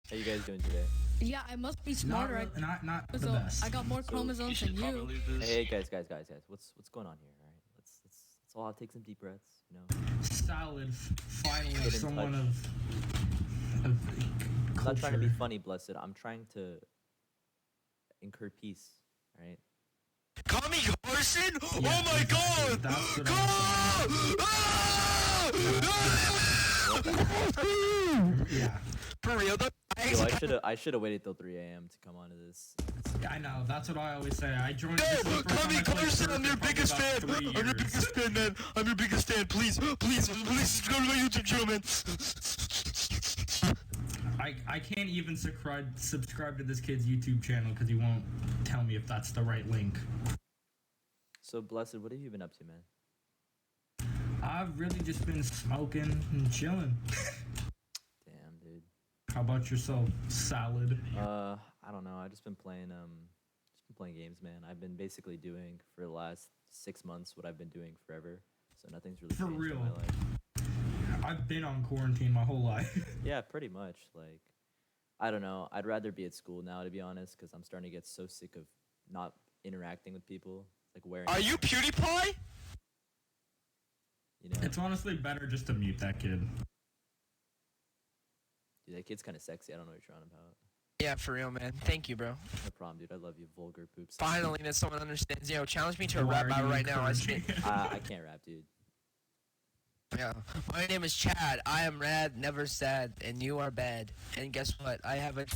How you guys doing today? Yeah, I must be smarter. Not the So best. I got more chromosomes than you. Hey guys, what's going on here? All right, let's all take some deep breaths. You know, Solid. Finally, Get in someone touch. of I'm not trying to be culture. funny, blessed. I'm trying to incur peace. All right. Kami Carson? Yeah, Oh my exactly. god! That's what Yeah. For real though? Yo, I should have waited till 3 a.m. to come onto this. Yeah, I know. That's what I always say. I joined. Yo, This is the first time Kami I played Carson, Surf I'm in your probably biggest about fan. 3 I'm your years. biggest fan, man. I'm your biggest fan. Please subscribe to my YouTube channel, man. I can't even subscribe to this kid's YouTube channel because he won't tell me if that's the right link. So blessed, what have you been up to, man? I've really just been smoking and chilling. Damn, dude. How about yourself? Solid. I don't know. I've just been playing games, man. I've been basically doing for the last 6 months what I've been doing forever. So nothing's really For changed real. in my life. I've been on quarantine my whole life. Yeah, pretty much. Like, I don't know. I'd rather be at school now, to be honest, because I'm starting to get so sick of not interacting with people. Like wearing. Are you PewDiePie? You know, It's honestly better just to mute that kid. dude, that kid's kind of sexy. I don't know what you're on about. Yeah, for real, man. Thank you, bro. No problem, dude. I love you, vulgar poops. Finally, that someone understands. Yo, challenge me to a Why rap are battle you right now. encouraging- I can't rap, dude. Yeah. My name is Chad. I am rad, never sad, and you are bad. And guess what? I have a.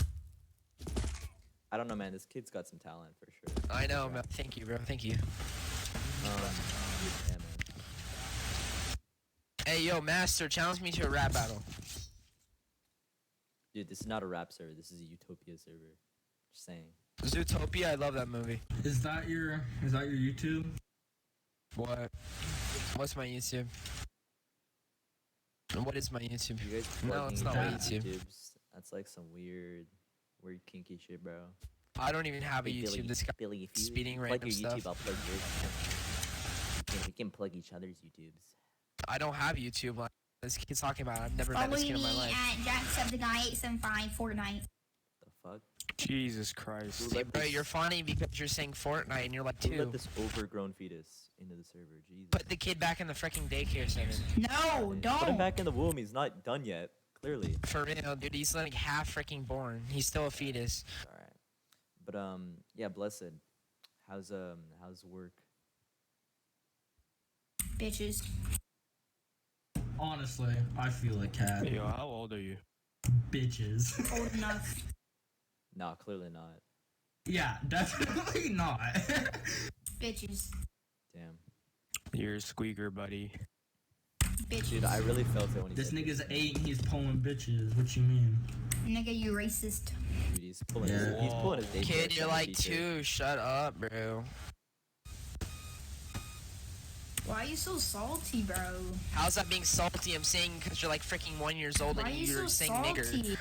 I don't know, man. This kid's got some talent for sure. I know, man. Thank you, bro. Thank you. Yeah, man. Hey, yo, Master, challenge me to a rap battle. Dude, this is not a rap server. This is a Utopia server. Just saying. Zootopia, I love that movie. Is that your YouTube? What? What's my YouTube? What is my YouTube? You guys No, plugging it's not each my other's YouTube. YouTubes. That's like some weird kinky shit, bro. I don't even have a Hey, YouTube. This guy Billy, if you speeding plug random your stuff. YouTube, I'll plug yours. We can plug each other's YouTubes. I don't have YouTube. Like this kid's talking about. I've never met Follow this kid in my me life. at Jacksepticeye875 Fortnite. The fuck? Jesus Christ. Who Hey, let bro, this- you're funny because you're saying Fortnite and you're like Who let 2. this overgrown fetus into the server? Jesus. Put the kid back in the freaking daycare center. No, Put him don't. back in the womb. He's not done yet. Clearly. For real, dude. He's like half freaking born. He's still a fetus. All right. But yeah, blessed. How's work? Bitches. Honestly, I feel a cat. Yo, how old are you? Bitches. Old enough. No, clearly not. Yeah, definitely not. Bitches. Damn. You're a squeaker, buddy. Bitches. Dude, I really felt it when he This said nigga's bitch. 8 and he's pulling bitches. What you mean? Nigga, you racist. Dude, he's pulling. Yeah. He's pulling his daycare Kid, you're center like teacher. 2. Shut up, bro. Why are you so salty, bro? How's that being salty? I'm saying because you're like freaking 1 years old Why are and you you're so saying salty? nigger.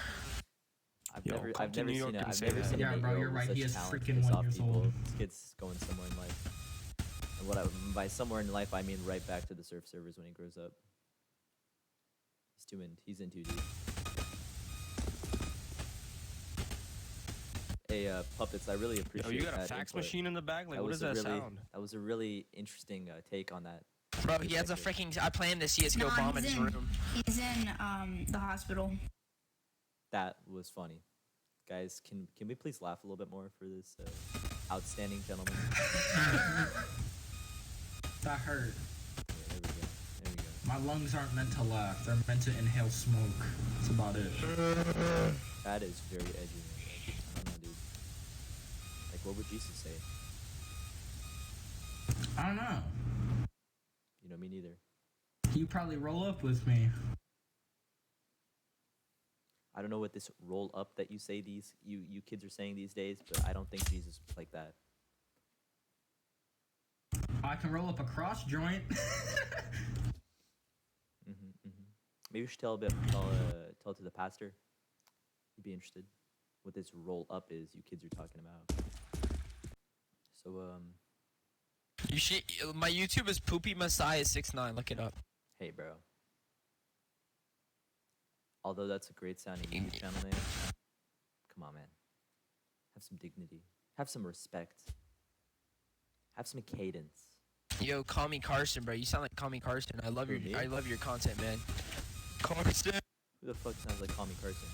I've come to never New York seen a, and I've say never that. seen a Yeah, big bro, girl you're with right, such he is talent freaking piss 1 off years people. old. This kid's going somewhere in life. And by somewhere in life, I mean right back to the surf servers when he grows up. He's in too deep. Hey, puppets, I really appreciate Yo, you got a that fax input. machine in the back? Like, That what was does that a really, sound? That was a really interesting take on that. Bro, he has a perspective. freaking. I planned to CS:GO Nah, bomb in he's his in- room. He's in the hospital. That was funny. Guys, can we please laugh a little bit more for this outstanding gentleman? That hurt. Yeah, there we go. There we go. My lungs aren't meant to laugh. They're meant to inhale smoke. That's about it. That is very edgy, man. I don't know, dude. Like, what would Jesus say? I don't know. You know, me neither. You probably roll up with me. I don't know what this roll up that you say you kids are saying these days, but I don't think Jesus was like that. I can roll up a cross joint. Maybe we should tell it to the pastor. He'd be interested. What this roll up is you kids are talking about. So You should. My YouTube is Poopy Messiah 69. Look it up. hey, bro. Although that's a great sounding YouTube channel name, Come on, man. Have some dignity. Have some respect. Have some cadence. Yo, call me Carson, bro. You sound like Call Me Carson. I love Who, me? I love your content, man. Carson. Who the fuck sounds like Call Me Carson?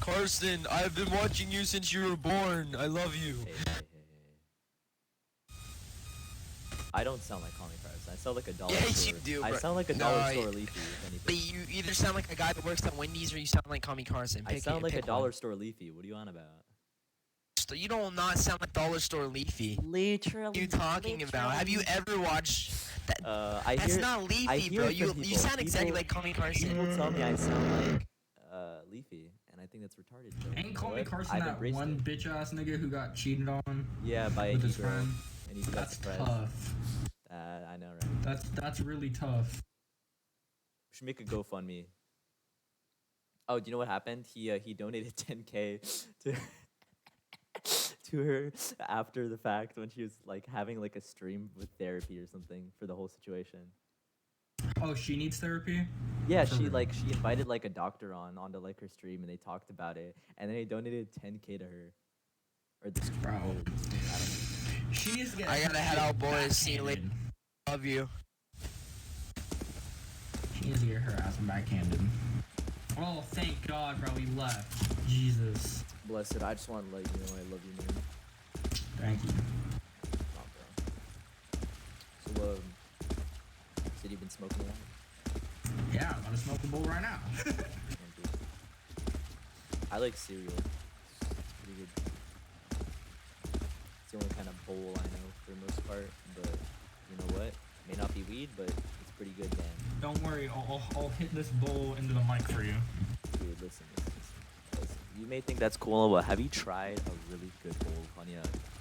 Carson, I've been watching you since you were born. I love you. Hey. I don't sound like Call Me Carson. I sound like a dollar Yeah, store. you do, I bro. sound like a No, dollar store leafy, if But anything. you either sound like a guy that works at Wendy's or you sound like Call Me Carson. I sound like a pick dollar one. store leafy. What are you on about? You don't not sound like Dollar Store Leafy. Literally. What are you talking about? Have you ever watched that? I That's hear, not I Leafy, hear bro. it You from you people. sound exactly People- like Call Me Carson. People tell me I sound like leafy, and I think that's retarded. But you Ain't know Call Me what? Carson I've that embraced one it. bitch ass nigga who got cheated on Yeah, by a with his girl, friend? and he got That's depressed. tough. I know, right? That's really tough. We should make a GoFundMe. Oh, do you know what happened? He donated 10K to to her after the fact when she was like having like a stream with therapy or something for the whole situation. Oh, she needs therapy? Yeah, For she real? like she invited like a doctor onto like her stream and they talked about it and then they donated 10K to her. Or the stream. Bro. or the stream, I don't know. She needs to get I gotta head out, boys. See you later. backhanded. Love you. She needs to get her ass backhanded. Oh, thank God, bro, we left. Jesus. Blessed, I just want to let you know I love you, man. Thank you. Aw, bro. So, said you've been smoking a lot? Yeah, I'm gonna smoke a bowl right now. Damn, dude. I like cereal. It's pretty good. It's the only kind of bowl I know for the most part, but you know what? May not be weed, but it's pretty good, man. Don't worry, I'll hit this bowl into the mic for you. Dude, listen. You may think that's cool, but have you tried a really good bowl of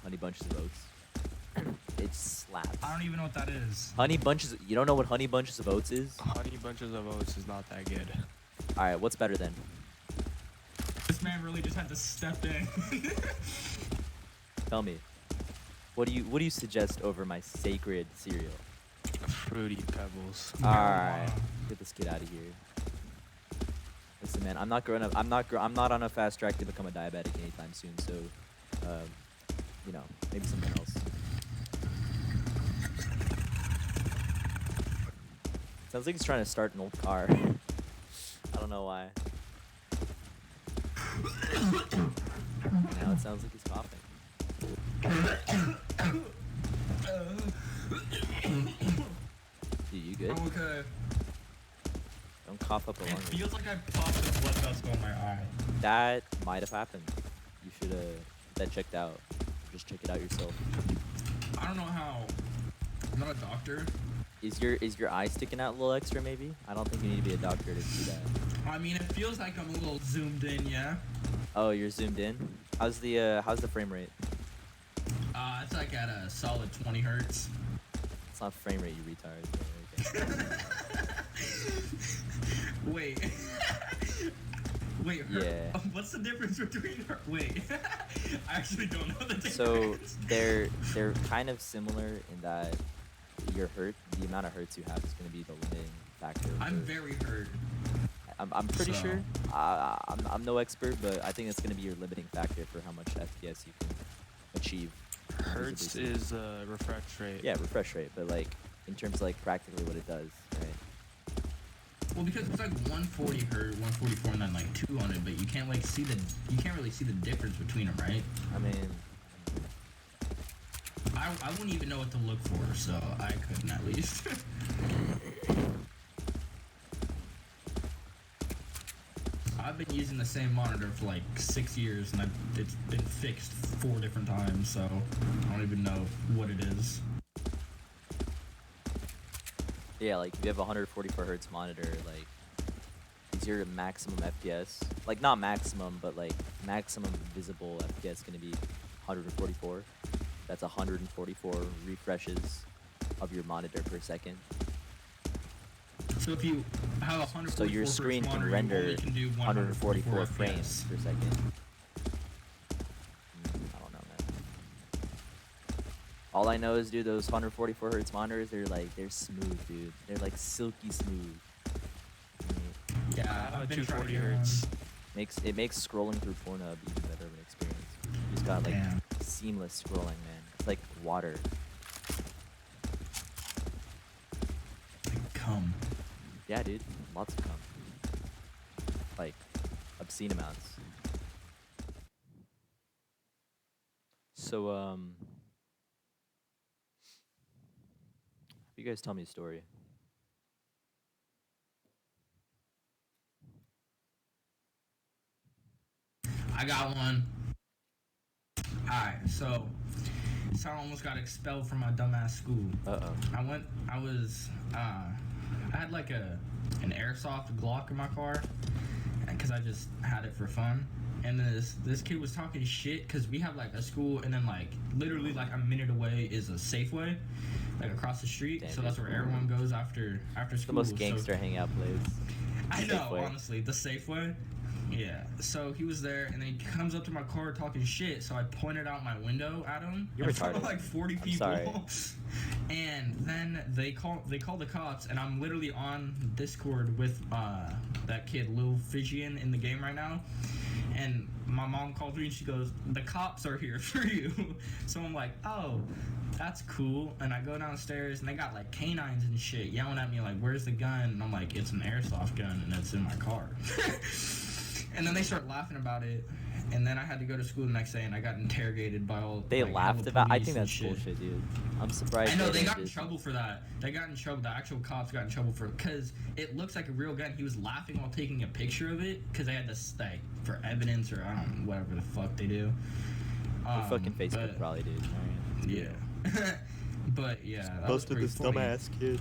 honey bunches of oats? It slaps. I don't even know what that is. Honey bunches. You don't know what honey bunches of oats is? Honey bunches of oats is not that good. All right, what's better then? This man really just had to step in. Tell me. What do you suggest over my sacred cereal? Fruity Pebbles. All right, get this kid out of here. Listen, man, I'm not on a fast track to become a diabetic anytime soon. So, you know, maybe something else. Sounds like he's trying to start an old car. I don't know why. Now it sounds like he's coughing. Dude, you good? I'm okay. Don't cough up a It lung. feels like I popped a blood vessel in my eye. That might have happened. You should get that checked out. Just check it out yourself. I don't know how. I'm not a doctor. Is your eye sticking out a little extra maybe? I don't think you need to be a doctor to see that. I mean, it feels like I'm a little zoomed in, yeah. Oh, you're zoomed in? How's the frame rate? It's like at a solid 20 hertz. It's not frame rate, you retard. Okay. Wait. Wait, Yeah. what's the difference between her? Wait. I actually don't know the difference. So they're kind of similar in that the amount of hertz you have is going to be the limiting factor. I'm for- very hurt. I'm pretty So- sure. I'm no expert, but I think it's going to be your limiting factor for how much FPS you can achieve. Hertz visibly. is refresh rate. Yeah, refresh rate, but like in terms of like practically what it does, right? Well, because it's like 140 hertz, 144, and then like 200, but you can't really see the difference between them, right? I mean, I wouldn't even know what to look for, so I couldn't at least. I've been using the same monitor for like 6 years, and it's been fixed 4 different times, so I don't even know what it is. yeah, like if you have a 144 hertz monitor, like is your maximum FPS, like not maximum, but like maximum visible FPS going to be 144? That's 144 refreshes of your monitor per second. So if you have a 144 So your hertz screen can monitor, you render only can do 144 FPS. frames per second. I don't know, man. All I know is, dude, those 144 hertz monitors, they're smooth, dude. They're like silky smooth. Yeah, I've been trying to 240 get hertz. makes scrolling through Pornhub even better of an experience. You just got like Damn. seamless scrolling, man. It's like water. Come. Yeah, dude. Lots of cum. Like obscene amounts. So you guys tell me a story. I got one. Alright, so I almost got expelled from my dumbass school. I had like an airsoft Glock in my car, because I just had it for fun. And then this kid was talking shit, because we have like a school, and then like literally like a minute away is a Safeway, like across the street. Damn, so that's where everyone goes after school. The most gangster hangout place. I know, Safeway. honestly, the Safeway. Yeah. So he was there, and then he comes up to my car talking shit. So I pointed out my window at him You're in front of retarded. like 40 I'm people. sorry. And then they call the cops, and I'm literally on Discord with that kid Lil Fijian in the game right now. And my mom called me, and she goes, "The cops are here for you." So I'm like, "Oh, that's cool." And I go downstairs, and they got like canines and shit yelling at me like, "Where's the gun?" And I'm like, "It's an airsoft gun, and it's in my car." And then they start laughing about it, and then I had to go to school the next day, and I got interrogated by all. They like, laughed hella about. I police think and that's shit. bullshit, dude. I'm surprised. I know they didn't got in just- trouble for that. They got in trouble. The actual cops got in trouble for it because it looks like a real gun. He was laughing while taking a picture of it because they had to like for evidence or I don't know whatever the fuck they do. Your fucking Facebook but- probably, dude. Alright. Yeah. But yeah, that was pretty funny. kid.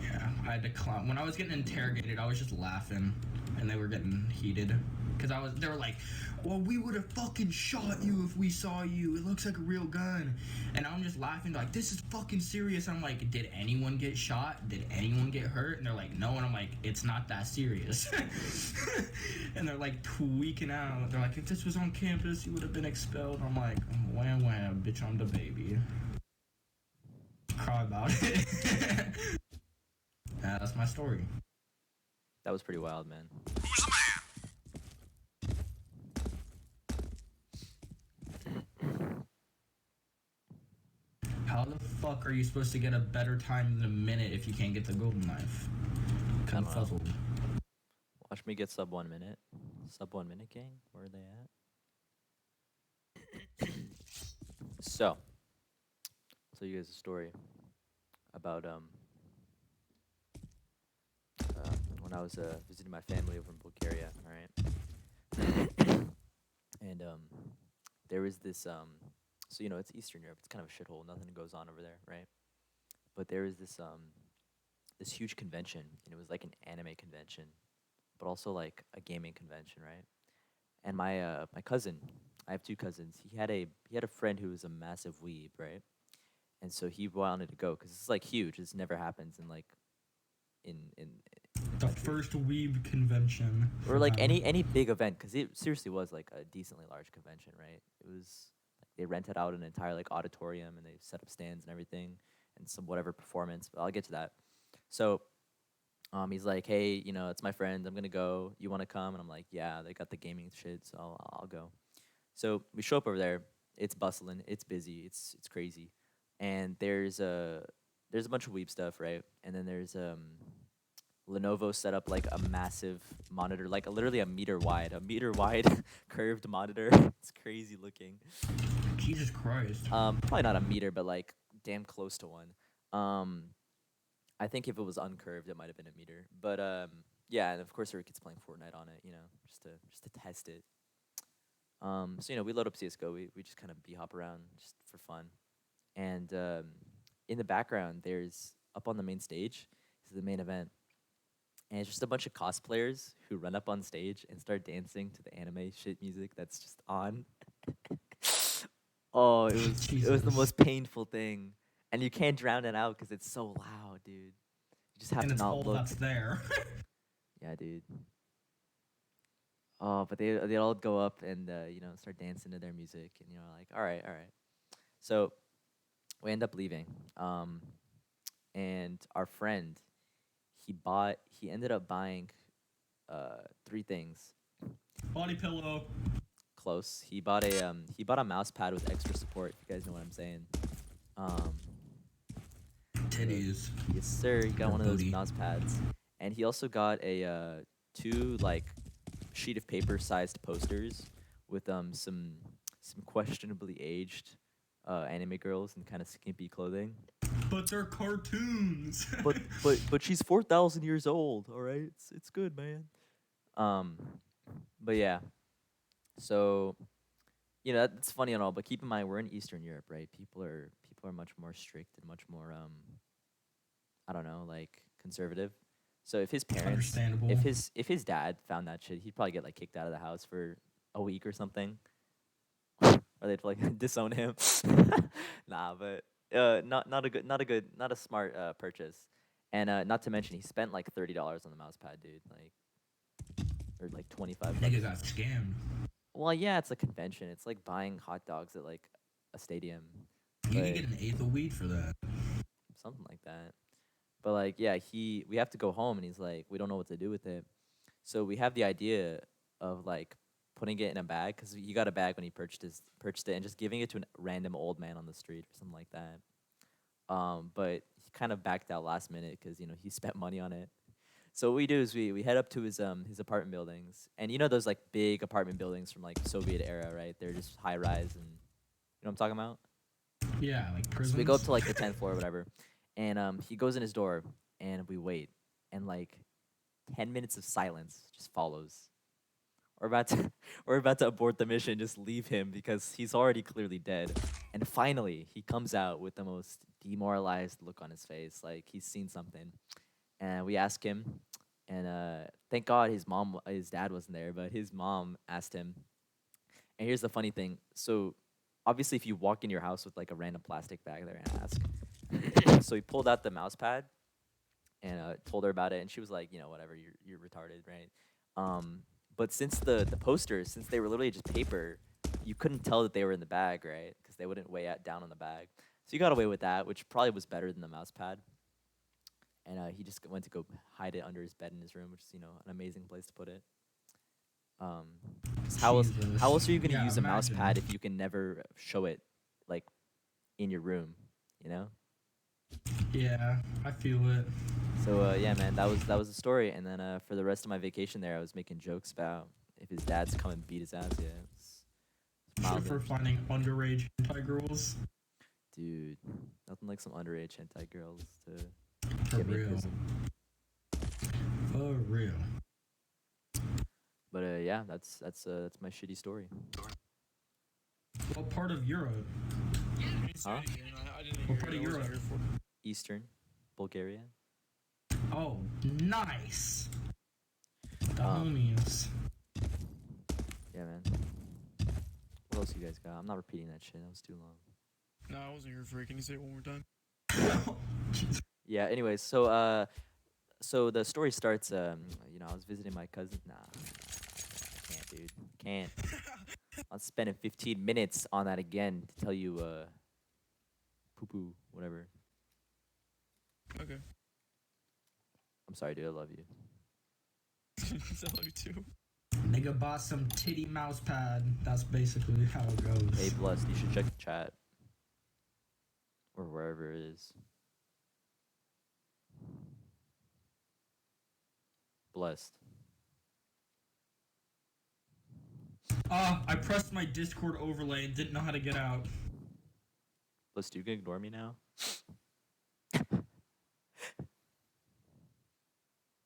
Yeah, I had to clown. When I was getting interrogated, I was just laughing, and they were getting heated because they were like, "Well, we would have fucking shot you if we saw you. It looks like a real gun." And I'm just laughing like, "This is fucking serious." I'm like, "Did anyone get shot? Did anyone get hurt?" And they're like, "No." And I'm like, "It's not that serious." And they're like tweaking out. They're like, "If this was on campus, you would have been expelled." I'm like, "Wham wham, bitch, I'm the baby." Cry about it. Yeah, that's my story. That was pretty wild, man. How the fuck are you supposed to get a better time than a minute if you can't get the golden knife? I don't know. Confuzzled. Watch me get sub 1 minute. Sub 1 minute, gang. Where are they at? So, I'll tell you guys a story about when I was visiting my family over in Bulgaria. All right, and there was this so you know it's Eastern Europe. It's kind of a shithole. Nothing goes on over there, right? But there was this this huge convention, and it was like an anime convention, but also like a gaming convention, right? And my my cousin, I have two cousins. He had a friend who was a massive weeb, right? And so he wanted to go because it's like huge. This never happens in like in The country. first weeb convention. Or like any big event, because it seriously was like a decently large convention, right? It was like they rented out an entire like auditorium and they set up stands and everything and some whatever performance. But I'll get to that. So he's like, hey, you know, it's my friend. I'm gonna go. You want to come? And I'm like, yeah. They got the gaming shit, so I'll go. So we show up over there. It's bustling. It's busy. It's crazy. And there's a bunch of weeb stuff, right? And then there's Lenovo set up like a massive monitor, like literally a meter wide curved monitor. It's crazy looking. Jesus Christ. Probably not a meter, but like damn close to one. I think if it was uncurved, it might have been a meter. But yeah, and of course there were kids playing Fortnite on it, you know, just to test it. So you know, we load up CS:GO. We just kind of hop around just for fun. And in the background, there's up on the main stage is the main event. And it's just a bunch of cosplayers who run up on stage and start dancing to the anime shit music that's just on. Oh, it was the Jesus. most painful thing. And you can't drown it out because it's so loud, dude. You just have And to it's not all look. that's there. Yeah, dude. Oh, but they all go up and you know, start dancing to their music, and you know, like, all right. So we end up leaving. And our friend, he ended up buying three things. Body pillow. Close. He bought a mouse pad with extra support. If you guys know what I'm saying. Um, Titties. yes, sir. He got Or one of those booty. mouse pads, and he also got a two like sheet of paper sized posters with some questionably aged anime girls in kind of skimpy clothing. But they're cartoons. But she's 4,000 years old. All right, it's good, man. But yeah, so that's funny and all, but keep in mind we're in Eastern Europe, right? People are much more strict and much more I don't know, like conservative. So if his parents, Understandable. if his dad found that shit, he'd probably get like kicked out of the house for a week or something, or they'd like disown him. Nah, but not a smart purchase, and not to mention he spent like $30 on the mouse pad, dude, like or like 25. Nigga got scammed. Well, yeah, it's a convention. It's like buying hot dogs at like a stadium. You but- can get an eighth of weed for that. something like that. But like, yeah, we have to go home, and he's like, we don't know what to do with it. So we have the idea of like putting it in a bag, because he got a bag when he purchased it, and just giving it to a random old man on the street or something like that. But he kind of backed out last minute because he spent money on it. So what we do is we head up to his apartment buildings, and those like big apartment buildings from like Soviet era, right? They're just high rise, and what I'm talking about. Yeah, like prisons. So we go up to like the 10th floor or whatever, and he goes in his door, and we wait, and like 10 minutes of silence just follows. We're about to abort the mission, just leave him because he's already clearly dead. And finally, he comes out with the most demoralized look on his face, like he's seen something. And we ask him, and thank God his dad wasn't there, but his mom asked him. And here's the funny thing: so obviously, if you walk in your house with like a random plastic bag, they're gonna ask. So he pulled out the mouse pad and told her about it, and she was like, whatever, you're retarded, right? But since the posters, since they were literally just paper, you couldn't tell that they were in the bag, right? Because they wouldn't weigh out down on the bag. So you got away with that, which probably was better than the mouse pad. And he just went to go hide it under his bed in his room, which is an amazing place to put it. 'Cause how else are you gonna Yeah, use a mouse imagine. pad if you can never show it like in your room, Yeah, I feel it. So yeah, man, that was the story. And then for the rest of my vacation there, I was making jokes about if his dad's come and beat his ass. Yeah, it's mildly- For finding underage hentai girls. dude, nothing like some underage hentai girls to For get me in real. prison. For real. But yeah, that's my shitty story. What part of Europe? Huh? What part of Europe? Eastern Bulgaria. Oh, nice. The Um, homies. Yeah, man. What else you guys got? I'm not repeating that shit. That was too long. No, I wasn't here for it. Can you say it one more time? Yeah. Anyways, so the story starts. I was visiting my cousin. Nah, I can't, dude. Can't. I'm spending 15 minutes on that again to tell you, poo poo, whatever. Okay. I'm sorry, dude. I love you. I love you too. Nigga bought some titty mouse pad. That's basically how it goes. Hey, Blessed, you should check the chat. Or wherever it is. Blessed. I pressed my Discord overlay and didn't know how to get out. Blessed, you can ignore me now?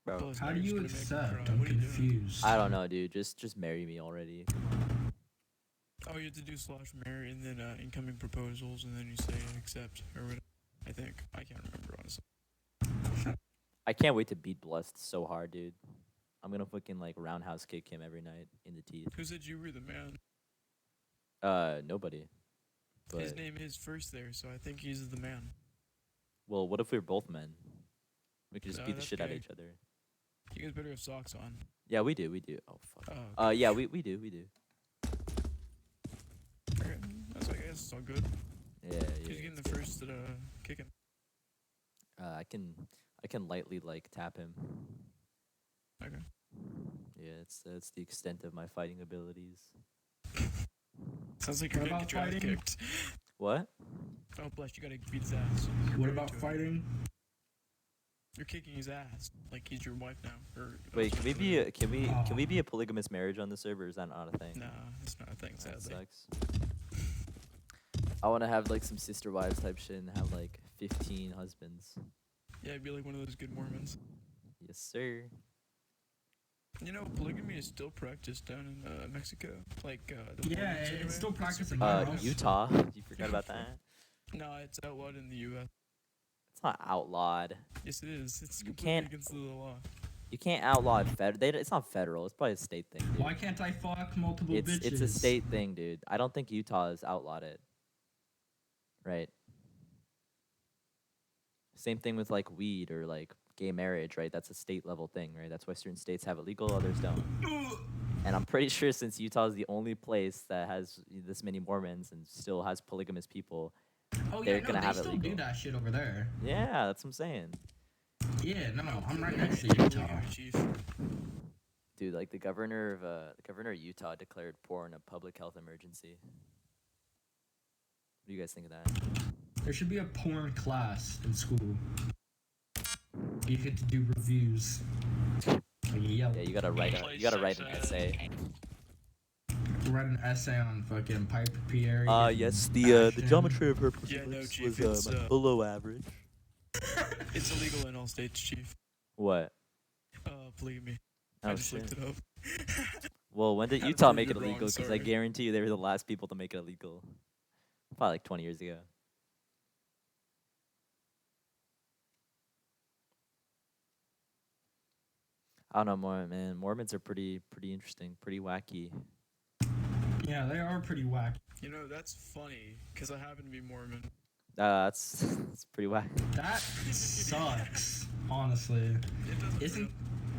Bro, Plus, How now do you're you just gonna make me accept? cry. I'm What are you doing? confused. I don't know, dude. Just marry me already. Oh, you have to do /marry and then incoming proposals, and then you say accept or whatever. I think I can't remember honestly. I can't wait to beat Blessed so hard, dude. I'm gonna fucking like roundhouse kick him every night in the teeth. Who said you were the man? Nobody. But His name is first there, so I think he's the man. well, what if we're both men? We could just beat the that's shit out of gay. each other. You guys better have socks on. Yeah, we do. Oh fuck. Oh, Yeah, we do. okay. That's I guess it's all good. Yeah. He's getting it's the good. first kicking. I can lightly like tap him. Okay. That's the extent of my fighting abilities. Sounds like you're What gonna about get your ass fighting? kicked. What? Oh, bless, you gotta beat his ass. You're What married about to him. fighting? You're kicking his ass. Like he's your wife now. Or Wait, can we be a, can we Oh. can we be a polygamous marriage on the server? Or is that not a thing? Nah, that's not a thing, That sadly. sucks. I want to have like some sister wives type shit and have like 15 husbands. Yeah, I'd be like one of those good Mormons. Yes, sir. You know, polygamy is still practiced down in Mexico. Like, the Yeah, Mormons anyway. it's still practicing. Mormons. Utah. You forgot about that? No, it's outlawed in the U.S. It's not outlawed. Yes, it is. It's You completely can't- against the law. You can't outlaw it. It's not federal. It's probably a state thing. Dude. Why can't I fuck multiple bitches? It's a state thing, dude. I don't think Utah has outlawed it. Right. Same thing with like weed or like gay marriage, right? That's a state level thing, right? That's why certain states have it legal, others don't. And I'm pretty sure since Utah is the only place that has this many Mormons and still has polygamous people, Oh they're yeah, no, gonna they have it still do legal. that shit over there. yeah, that's what I'm saying. Yeah, no, I'm right next to Utah. Polygamy, chief. Dude, like the governor of Utah declared porn a public health emergency. What do you guys think of that? There should be a porn class in school. You get to do reviews. Yeah, you gotta write an essay. Write an essay on fucking Piper Pierre. Yes, the Bastion. geometry of her pussy Yeah, no, lips Chief, was it's, below average. It's illegal in all states, chief. What? Polygamy. Oh I just shit. looked it up. Well, when did I Utah proved make it it wrong, illegal? Because I sorry. guarantee you they were the last people to make it illegal. Probably like 20 years ago. I don't know, man. Mormons are pretty interesting, pretty wacky. Yeah, they are pretty whack. You know, that's funny, because I happen to be Mormon. That's pretty wacky. That sucks, honestly. It doesn't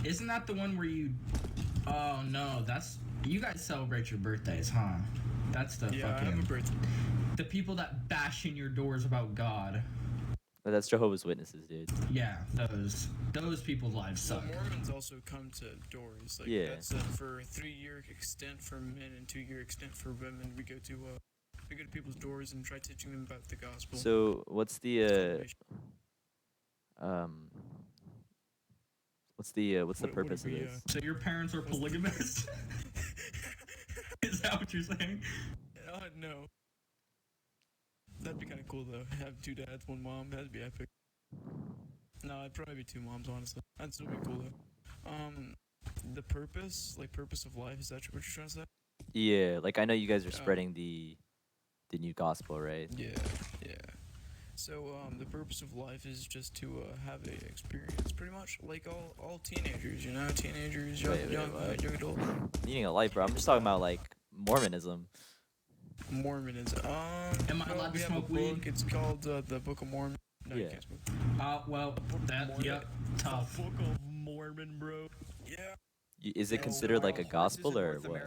Isn't that the one where you? Oh no, that's you guys celebrate your birthdays, huh? That's the Yeah, I have a fucking birthday. the people that bash in your doors about God. But that's Jehovah's Witnesses, dude. Yeah, those people's lives Well, suck. Mormons also come to doors. Like, Yeah. that's for a 3-year extent for men and 2-year extent for women. We go to people's doors and try teaching them about the gospel. So what's the Salvation. what's the What purpose if of we, this? So your parents are polygamists? Is that what you're saying? No. That'd be kind of cool though. Have 2 dads, 1 mom. That'd be epic. No, it'd probably be 2 moms, honestly. That'd still be cool though. The purpose of life, is that what you're trying to say? Yeah, like I know you guys are Yeah. spreading the new gospel, right? Yeah. So, the purpose of life is just to have a experience, pretty much, like all teenagers, you know, teenagers, Wait, young what? adult. Meaning a life, bro. I'm just talking about like Mormonism. Mormonism. Am I well, allowed to we have a smoke weed? book. It's called the Book of Mormon. No, you Yeah. can't smoke. Well, that Mormon. yep, tough. Book of Mormon, bro. Yeah. Is it considered like a gospel or what?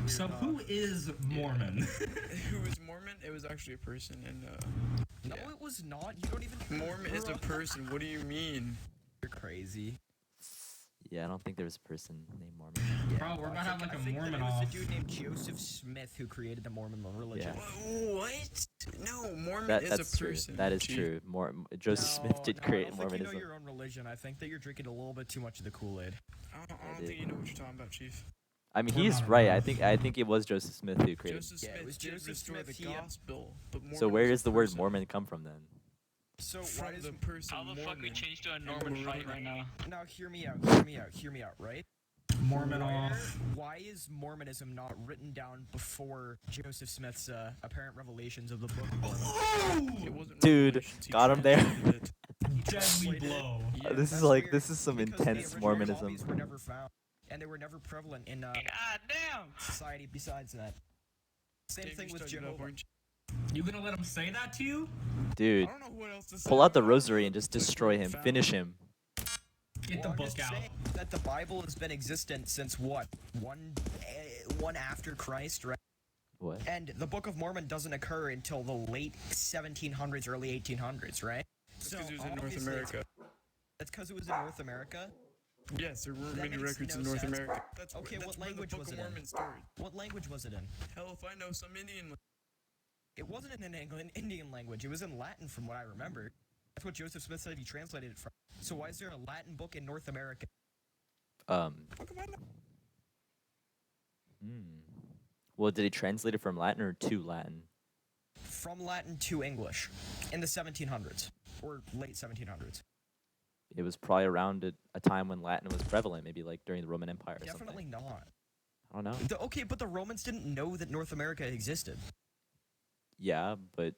So who is Mormon? Who is Mormon? It was actually a person, and No, yeah. it was not. You don't even. Mormon is a person. What do you mean? You're crazy. Yeah, I don't think there's a person named Mormon. Bro, we're about to have like I a think that Mormon it was off. a dude named Joseph Smith who created the Mormon religion. Yeah. What? No, Mormon That is that's a true. person. That is Chief. true. Joseph Smith did create I don't Mormonism. think you know your own religion. I think that you're drinking a little bit too much of the Kool-Aid. I don't did. think you know what you're talking about, Chief. I mean, We're he's not right. enough. I think it was Joseph Smith who created. Joseph Yeah, it Smith was did Joseph restore Smith, the he, gospel, but Mormon So where is does a the word person. Mormon come from then? So why From does the person How the fuck we Mormon. changed to a And Norman we're fight right now? now hear me out, hear me out, right? Mormon off. Why is Mormonism not written down before Joseph Smith's apparent revelations of the Book of Mormon? It wasn't Dude, Revelations, he got him there. translated it. Deadly translated it. blow. Yeah, This That's is like weird, this is some because the intense original Mormonism. copies were never found, and they were never prevalent in God damn! society besides that. Same Dave, thing you with studied up, Jehovah. aren't You gonna let him say that to you? you? Dude, I don't know what else to say. pull out the about rosary it. and just It's destroy him. found. Finish him. Get the I'm book just out. saying that the Bible has been existent since what? One after Christ, right? What? And the Book of Mormon doesn't occur until the late 1700s, early 1800s, right? It's 'cause it was in North obviously America. That's because it was in North America. Yes, there weren't That many makes records no in North sense. America. That's Okay, where, what that's where language the Book was of it in? Mormon started. What language was it in? Hell, if I know some Indian. It wasn't in an Indian language. It was in Latin, from what I remember. That's what Joseph Smith said he translated it from. So why is there a Latin book in North America? Um. Book of Mormon. Well, did he translate it from Latin or to Latin? From Latin to English in the 1700s or late 1700s. It was probably around a time when Latin was prevalent, maybe like during the Roman Empire or Definitely something. not. I don't know. Okay, but the Romans didn't know that North America existed. Yeah, but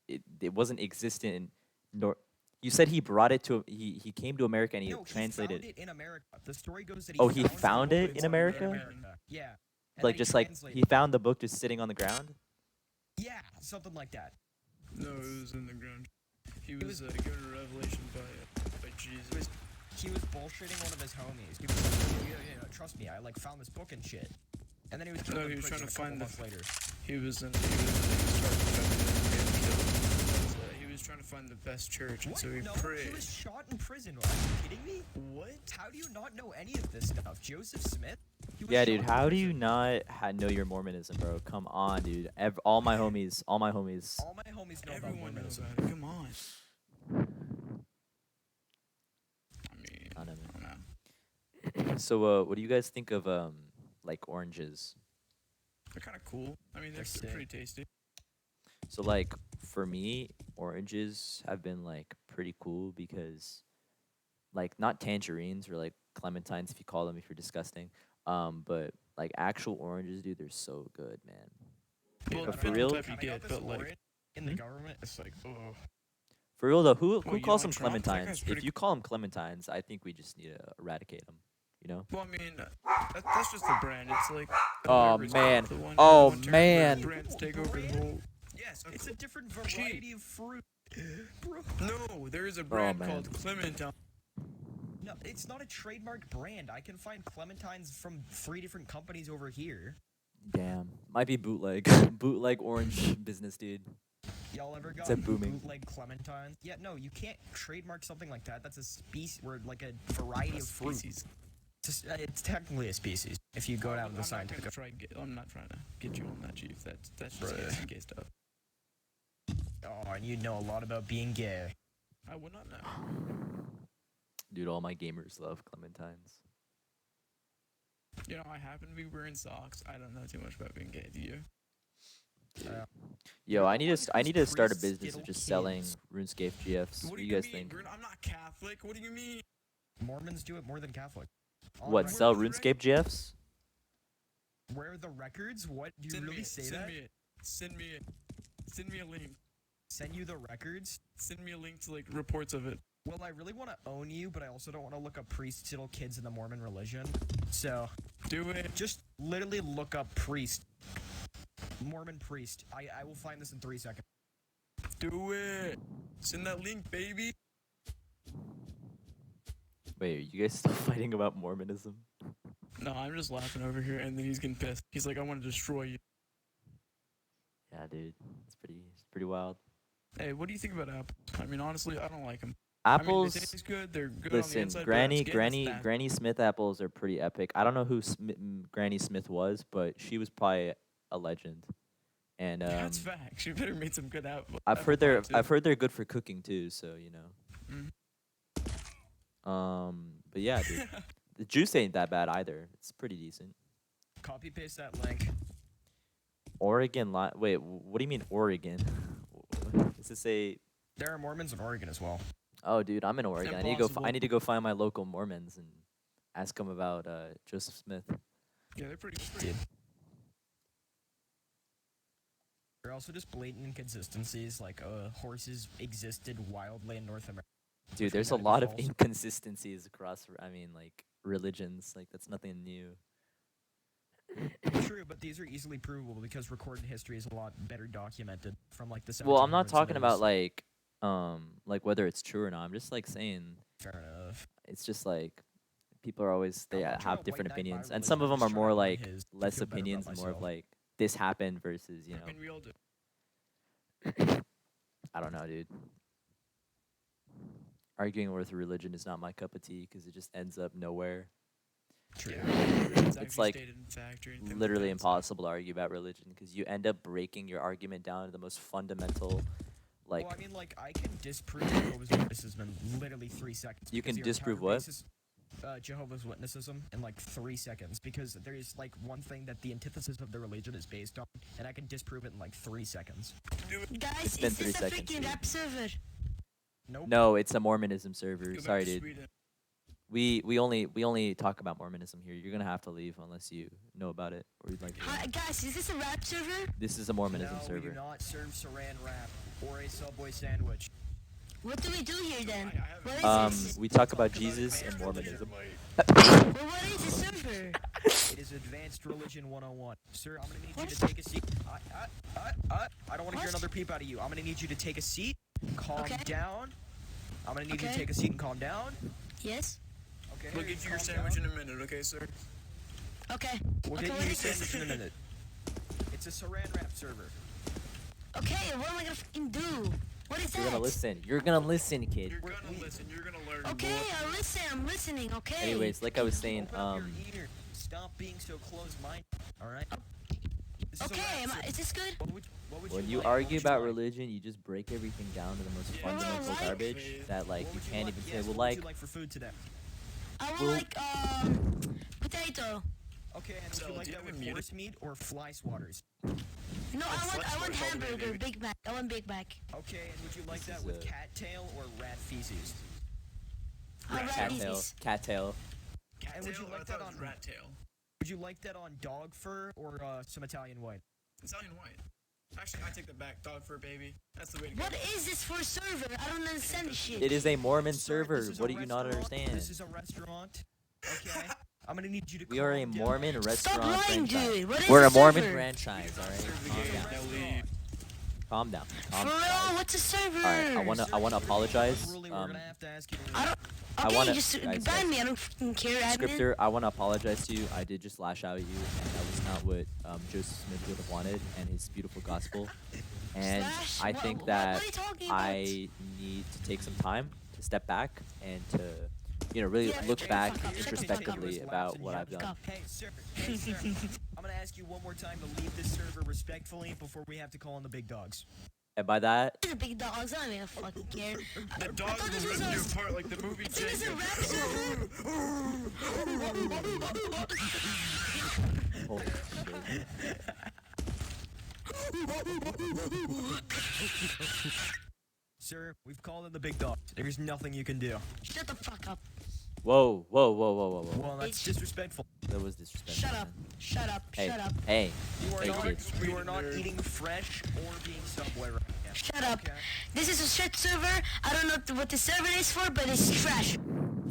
it wasn't existent in You said he brought it to he came to America and he No, translated. he found it in America. The story goes that Oh, he the found book it in America? Yeah. And Like then just like he translated found the book just sitting on the ground. it. Yeah, something like that. No, it was in the ground. He was given a revelation by Jesus. He was bullshitting one of his homies. He was like, yeah, trust me, I like found this book and shit. And then he was killed No, in he was prison trying to a couple find the. months later. He was trying to find the best church, and What? so he No, prayed. he was shot in prison. Are you kidding me? What? How do you not know any of this stuff? Joseph Smith? He was Yeah, shot dude. in How do you prison. not know your Mormonism, bro? Come on, dude. All my homies. All my homies know about Everyone knows Mormonism. about it. Come on. I mean, I don't I don't know. So, what do you guys think of like oranges? They're kind of cool. I mean, they're sick. pretty tasty. So, like for me, oranges have been like pretty cool because, like, not tangerines or like clementines if you call them if you're disgusting. But like actual oranges, dude, they're so good, man. Well, But it for depends real- what type you get, but like, in the government, it's like, oh. For real though, who Well, you calls know them Trump? That guy's clementines? pretty If you call them clementines, I think we just need to eradicate them. You know? well, I mean, that's just the brand. It's like. Oh, whatever, it's man. the one- Oh, one term man. where brands take over the whole. Yes, It's a different Cheap. variety of fruit. Bro. No, there is a brand man. called Clementine. No, it's not a trademarked brand. I can find clementines from 3 different companies over here. Damn. Might be bootleg. Bootleg orange business, dude. Y'all ever It's got a booming. bootleg clementines? Yeah, no, you can't trademark something like that. That's a species, or like a variety of fruit. Species. It's technically a species if you go down the I'm scientific. I'm not trying to get you on that, Chief. That's just Bruh. gay stuff. Oh, and you know a lot about being gay. I would not know. Dude, all my gamers love clementines. You know, I happen to be wearing socks. I don't know too much about being gay. Do you? Yo, I need to start a priests business of skittle just selling kids. RuneScape GFs. What do you guys think? I'm not Catholic. What do you mean? Mormons do it more than Catholic. On What, record. sell RuneScape GFs? Where are the records? What? Do you really say that? Send me a link. Send you the records? Send me a link to like reports of it. Well, I really want to own you, but I also don't want to look up priests little kids in the Mormon religion. So, Do it. just literally look up priest. Mormon priest. I will find this in 3 seconds. Do it. Send that link, baby. Wait, are you guys still fighting about Mormonism? No, I'm just laughing over here, and then he's getting pissed. He's like, I want to destroy you. Yeah, dude. It's pretty wild. Hey, what do you think about apples? I mean, honestly, I don't like them. Apples. I mean, they taste good. They're good on the Listen, inside. Granny Smith apples are pretty epic. I don't know who Granny Smith was, but she was probably a legend. And That's facts. You better made some good apples. I've heard they're good for cooking too. So you know. But yeah, dude, the juice ain't that bad either. It's pretty decent. Copy paste that link. Oregon wait, what do you mean Oregon? Does it say? There are Mormons in Oregon as well. Oh, dude, I'm in Oregon. I Impossible. need to go find my local Mormons and ask them about Joseph Smith. Yeah, they're pretty. Dude. There are also just blatant inconsistencies, like horses existed wildly in North America. Dude, which there's a might be lot of false. inconsistencies across. I mean, like religions. Like that's nothing new. True, but these are easily provable because recorded history is a lot better documented from like the. Well, I'm not 1700s talking than it about is- like whether it's true or not. I'm just like saying Fair enough. it's just like people are always they I'm not trying have to different white knight my opinions, and religion, some of I'm them are just trying more to learn like his to less feel better opinions about and more of myself. like this happened versus you know. I mean, we all do. I don't know, dude. arguing with religion is not my cup of tea because it just ends up nowhere. True. It's like literally impossible to argue about religion because you end up breaking your argument down to the most fundamental, like. Well, I mean, like, I can disprove Jehovah's Witnessism in literally 3 seconds. You can because the disprove entire what? basis- Jehovah's Witnessism in like 3 seconds because there is like one thing that the antithesis of the religion is based on, and I can disprove it in like 3 seconds. Guys, been is 3 this a seconds, freaking dude. rap server? Nope. No, it's a Mormonism server. Sorry, dude. We only talk about Mormonism here. You're gonna have to leave unless you know about it or you'd like to. Hi, guys, is this a rap server? This is a Mormonism No, we server. do not serve saran wrap or a Subway sandwich. What do we do here then? What is this? We talk about Jesus and Mormonism. Well, what is this server? It is Advanced Religion 101. Sir, I'm gonna need you to take a seat. I don't want to hear What? another peep out of you. I'm gonna need you to take a seat, calm Okay. down. I'm gonna need you to Okay. take a seat and calm down. Yes. Okay. We'll get you your calm sandwich down. in a minute, okay, sir? Okay. We'll Okay, get what you your is this? sandwich in a minute. It's a saran wrap server. Okay, what am I gonna fucking do? What is You're that? gonna listen. You're gonna listen, kid. You're gonna listen. You're gonna learn. Okay, boy. I'll listen. I'm listening. Okay. Anyways, like I was saying, Open up your ear. Stop being so close-minded. All right. This is a Okay, wrap server. is this good? What would when you you like? What argue would you about like? religion, you just break everything down to the most Yeah. fundamental Well, like- garbage that like What you would can't like? even say. Yes, Well, what would like you like for food today? I want Well- like potato. Okay, and would So, you like do you that have with it muted? horse meat or fly swatters? No, Let's I want start hamburger, cultivating. Big Mac. I want Big Mac. Okay, and would you like This that is with a- cattail or rat feces? I'd rather cattail, these. cattail. And would you Tail? I like thought that it was on rat tail. Would you like that on dog fur or some Italian white? Italian white. Actually, I take that back. Dog fur, baby. That's the way to go. What is this for a server? I don't understand this shit. It is a Mormon Sir, server. this is a What do you not restaurant. understand? This is a restaurant. Okay, I'm gonna need you to. We are a calm down. Mormon Stop restaurant lying, franchise. dude. What is We're a this Mormon server? franchise, alright? Serve the Calm game. down. Now leave. Calm down. For Calm real? down. What's a server? Alright, I wanna apologize. Really, we're gonna have to ask you. To I don't. I Okay, wanna- just guys, ban me. I don't fucking care, admin. Scripter, I want to apologize to you. I did just lash out at you, and that was not what Joseph Smith would have wanted and his beautiful gospel. And Slash? I What- think what that are you talking about? I need to take some time to step back and to, really Yeah, look shut the back fuck up, shut the fuck up. introspectively about what I've done. Hey, sir. Hey, sir. I'm gonna ask you one more time to leave this server respectfully before we have to call in the big dogs. And by that, The big dogs. I don't even fucking care. The I dogs thought this will was rip you a. apart like the movie This is a Jacob. rap server. holy shit. Sir, we've called in the big dogs. There's nothing you can do. Shut the fuck up. Whoa, whoa, whoa, whoa, whoa, whoa. Well, that's Bitch. disrespectful. That was disrespectful. Shut up. man. Shut up. Hey, Shut up. hey, You are Hey, not. kids. You are not Nerd. eating fresh or being Subway right now. Shut up. Okay. This is a shit server. I don't know what the server is for, but it's trash.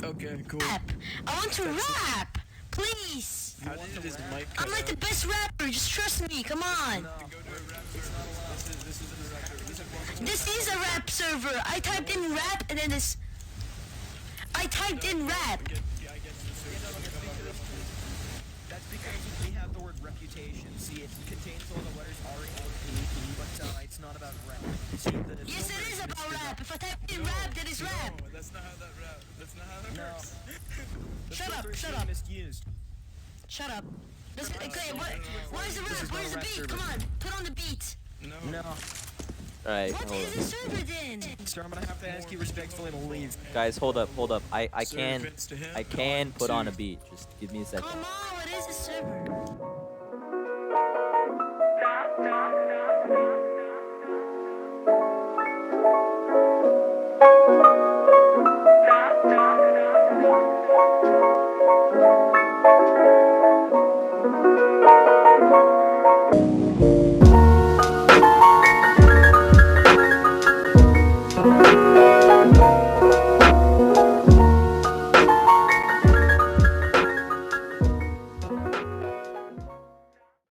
Okay, cool. Rap. I want to rap. Please. How did his mic cut I'm like out? the best rapper. Just trust me. Come on. No. Go to a rap server. This isn't a rap server. This is Mormon. This is a rap server. I typed in rap and then this. I typed in rap. I get the That's because we have the word reputation. See, it contains all the letters R-A-P-P, but it's not about rap. See, the Yes, it is about rap. If I type in rap, that is rap. No, that's not how that rap. That's not how that No. works. The Shut up, filter is shut being up. Misused. Shut up. Okay, where's the This rap? is not Where's a the rap beat? server. Come on, put on the beat. No. No. alright, What hold is up. the server then? Sir, I'm gonna have to ask you respectfully to leave. Guys, hold up. I can Servants to him, I can not put on to- a beat. Just give me a second. Come on, what is the server?